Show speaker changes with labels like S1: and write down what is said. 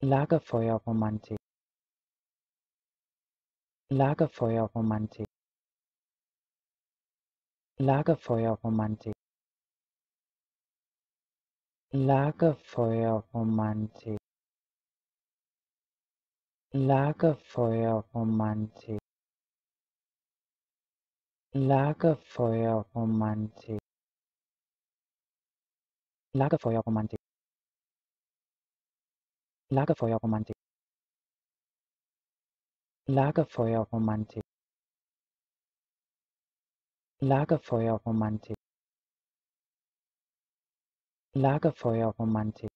S1: Lagerfeuerromantik, Lagerfeuerromantik, Lagerfeuerromantik, Lagerfeuerromantik, Lagerfeuerromantik, Lagerfeuerromantik, Lagerfeuerromantik, Lagerfeuerromantik, Lagerfeuerromantik, Lagerfeuerromantik, Lagerfeuerromantik,